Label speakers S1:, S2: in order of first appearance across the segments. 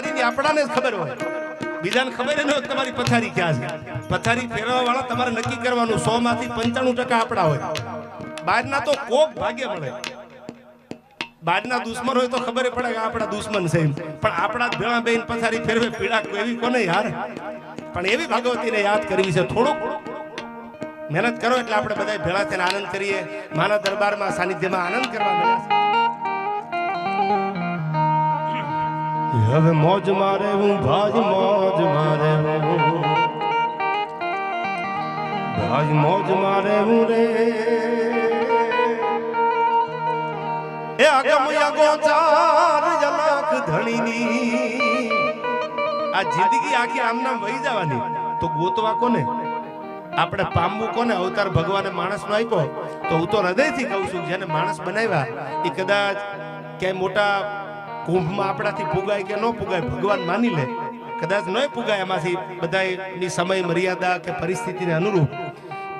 S1: પથારીની આપણાને જ ખબર હોય, બીજાને ખબર ન હોય તમારી પથારી ક્યાં છે. પથારી ફેરવવા વાળા તમારે નક્કી કરવાનું 100 માંથી 95% આપણા હોય. બહારના તો કોક ભાગ્ય મળે. બહારના દુશ્મન હોય તો ખબર પડે કે આપણા દુશ્મન છે, પણ આપણા જ ભેળા બેન પથારી ફેરવે પીડા એવી કોને યાર. પણ એવી ભગવતીને યાદ કરવી છે. થોડુંક મહેનત કરો એટલે આપણે બધા ભેળા થઈને આનંદ કરીએ. માના દરબારમાં સાનિધ્યમાં આનંદ કરવા મળ્યા. હવે મોજ મારે હું ભાજ મોજ મારે ભાજ મોજ મારે હું રે એ આગમ અગોચાર જનક ધણીની. આ જિંદગી આખી આમ નામ વહી જવાની, તો ગોતવા કોને, આપણે પામવું કોને? અવતાર ભગવાને માણસનો આપ્યો, તો હું તો હૃદયથી કહું છું જેને માણસ બનાવ્યા એ કદાચ ક્યાંય મોટા કુંભમાં આપણાથી પુગાય કે ન પુગાય ભગવાન માની લે, કદાચ ન પુગાય એમાંથી બધાની સમય મર્યાદા કે પરિસ્થિતિને અનુરૂપ.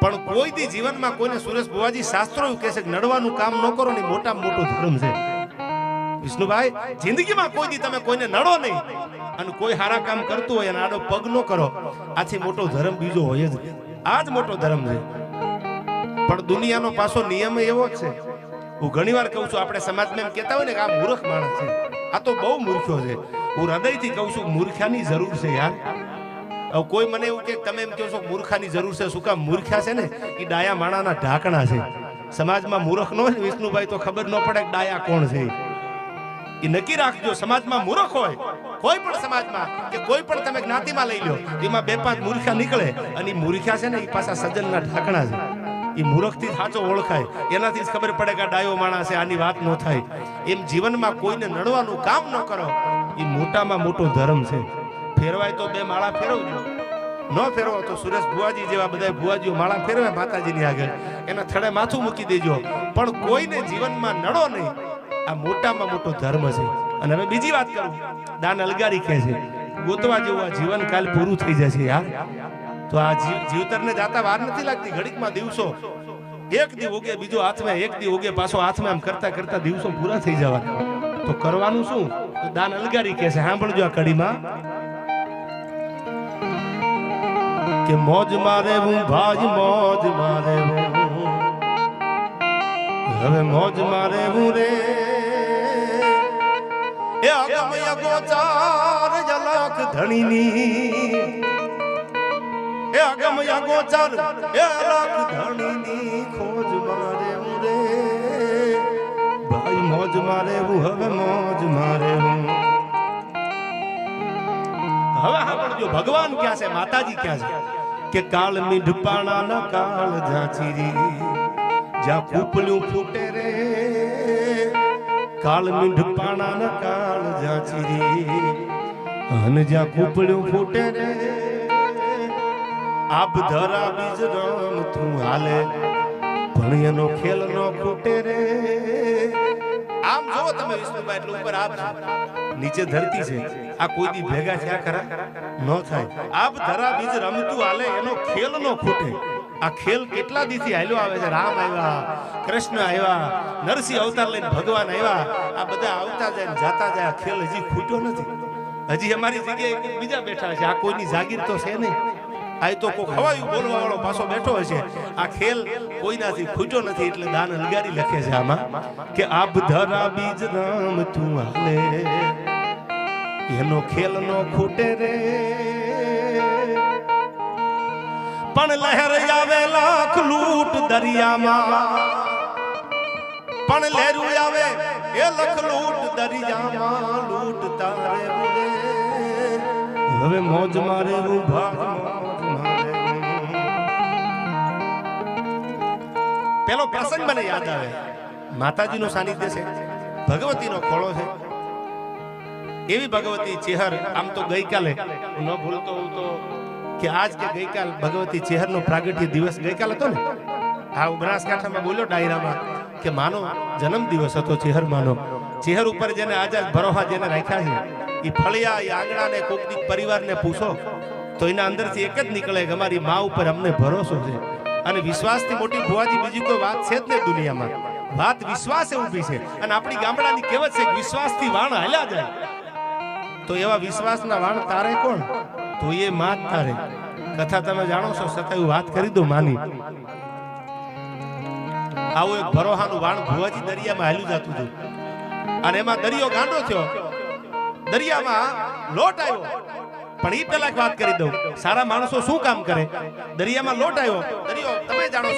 S1: પણ કોઈ દી જીવનમાં કોઈને સુરેશ બુવાજી શાસ્ત્રો એવું કહે છે કે નડવાનું કામ ન કરો ને મોટામાં મોટો ધર્મ છે. વિષ્ણુભાઈ, જિંદગીમાં કોઈ દી તમે કોઈને નડો નહીં અને કોઈ સારા કામ કરતું હોય અને આડો પગ ન કરો, આથી મોટો ધર્મ બીજો હોય જ. આ જ મોટો ધર્મ છે. પણ દુનિયાનો પાછો નિયમ એવો જ છે. હું ઘણી વાર કહું છું, આપણે સમાજમાં એમ કહેતા હોય ને કે આ મૂર્ખ માણસ છે, આ તો બહુ મૂર્ખ્યો છે. હું હૃદયથી કહું છું મૂર્ખાની જરૂર છે યાર. હવે કોઈ મને એવું કે તમે એમ કહો છો મૂર્ખાની જરૂર છે, શું કામ? મૂર્ખ્યા છે ને એ ડાયા માણાના ઢાંકણા છે. સમાજમાં મૂર્ખ ન હોય વિષ્ણુભાઈ તો ખબર ન પડે કે ડાયા કોણ છે. એ નક્કી રાખજો, સમાજમાં મૂર્ખ હોય કોઈ પણ સમાજમાં કે કોઈ પણ તમે જ્ઞાતિમાં લઈ લો, એમાં 2-5 મૂર્ખ્યા નીકળે અને એ મૂર્ખ્યા છે ને એ પાછા સજ્જનના ઢાંકણા છે. એ મૂર્ખથી સાચો ઓળખાય, એનાથી જ ખબર પડે કે આ ડાયો માણસ છે, આની વાત ન થાય. એમ જીવનમાં કોઈને નડવાનું કામ ન કરો, એ મોટામાં મોટો ધર્મ છે. ફેરવાય તો 2 માળા ફેરવજો, ન ફેરવો તો સુરેશ બુવાજી જેવા બધા બુવાજીઓ માળા ફેરવે માતાજીની આગળ, એના થડે માથું મૂકી દેજો. પણ કોઈને જીવનમાં નડો નહીં, આ મોટામાં મોટો ધર્મ છે. અને હવે બીજી વાત કરું, દાન અલગારી કહે છે ગોતવા જેવું આ જીવન કાલ પૂરું થઈ જશે યાર. તો આ જીવતરને જાતા વાર નથી લાગતી, ઘડીકમાં દિવસો એક દી ઉગે બીજો હાથમાં, એક દી ઉગે પાછો હાથમાં, એમ કરતા કરતા દિવસો પૂરા થઈ જવાના. તો કરવાનું શું? તો દાન અલગારી કહે છે. સાંભળજો આ કડીમાં કે મોજ મારે હું ભાજ મોજ મારે હવે મોજ મારે હું રે એ અગમ અગોચાર જલક ધણીની એ અગમ અગોચાર એ અલક ધણીની ખોજ મારે હું રે ભાઈ મોજ મારે હું હવે મોજ મારે હું. હવે સાંભળજો ભગવાન ક્યાં છે, માતાજી ક્યાં છે? કે કાળ મીઢપાણા ના કાળ ઝાંચીરી જ્યાં કૂપલું ફૂટે રે, કાળ મીઢપાણા ના કાળ ઝાંચીરી અને જ્યાં કૂપલું ફૂટે રે, આપ ધરા બીજ રમ તું હાલે પણ એનો ખેલ નો ખૂટે રે. આમ જો તમે વિષ્ણુભાઈ એટલે ઉપર આપ નીચે ધરતી છે, આ કોઈ દી ભેગા થયા ખરા? ન થાય. આપ ધરા બીજ રમતું હાલે એનો ખેલ નો ખૂટે. આ ખેલ કેટલા દીથી હાલ્યો આવે છે. રામ આવ્યા, કૃષ્ણ આવ્યા, નરસિંહ અવતાર લઈને ભગવાન આવ્યા, આ બધા આવતા જાય ને જાતા જાય. આ ખેલ હજી ખૂટ્યો નથી. હજી અમારી જગ્યાએ બીજા બેઠા છે. આ કોઈની જાગીર તો છે નહીં. આ તો કોઈ ખવાયું બોલવા વાળો પાછો બેઠો હશે. આ ખેલ કોઈનાથી ખૂટ્યો નથી. એટલે દાન અલગારી લખે છે આમાં કે આપ ધરા બીજ રામ તું હાલે એનો ખેલ નો ખૂટે રે, પણ લહેર આવે લાખ લૂટ દરિયામાં, પણ લહેરું આવે એ લખ લૂટ દરિયામાં લૂટ તારે રે હવે મોજ મારે હું ભાગ મોજ મારે. પેલો પ્રસંગ મને યાદ આવે. માતાજીનું સાનિધ્ય છે, ભગવતીનો ખોળો છે. એવી ભગવતી ચેહર આમ તો ગઈકાલે ન ભૂલતો હું તો કે આજ કે ગઈકાલ ભગવતી ચેહરનો પ્રાગટ્ય દિવસ ગઈકાલ હતો ને. આ બનાસકાંઠામાં બોલ્યો ડાયરામાં કે માનો જન્મ દિવસ હતો ચેહર માનો. ચેહર ઉપર જેને આજાદ ભરોહા જેને રાખ્યા છે, એ ફળિયા એ આંગણાને કોકની પરિવારને પૂછો તો એના અંદરથી એક જ નીકળે કે અમારી મા ઉપર અમને ભરોસો છે. અને વિશ્વાસથી મોટી ભુવાજી બીજી કોઈ વાત છે જ નહીં દુનિયામાં. વાત વિશ્વાસે ઊભી છે. અને આપણી ગામડાની કહેવત છે કે વિશ્વાસથી વાણ હાલ્યા જાય. તો એવા વિશ્વાસના વાણ તારે કોણ? તો એ માં જ તારે. કથા તમે જાણો છો, છતાં હું વાત કરી દઉં માની. આવું એક ભરોહાનું વાણ ભુવાજી દરિયામાં હાલ્યું જતું હતું અને એમાં દરિયો ગાંડો થયો. દરિયામાં લોટ આવ્યો. પણ એ પેલા વાત કરી દઉં, સારા માણસો શું કામ કરે? દરિયામાં લોટ આવ્યો, દરિયો તમે જાણો છો.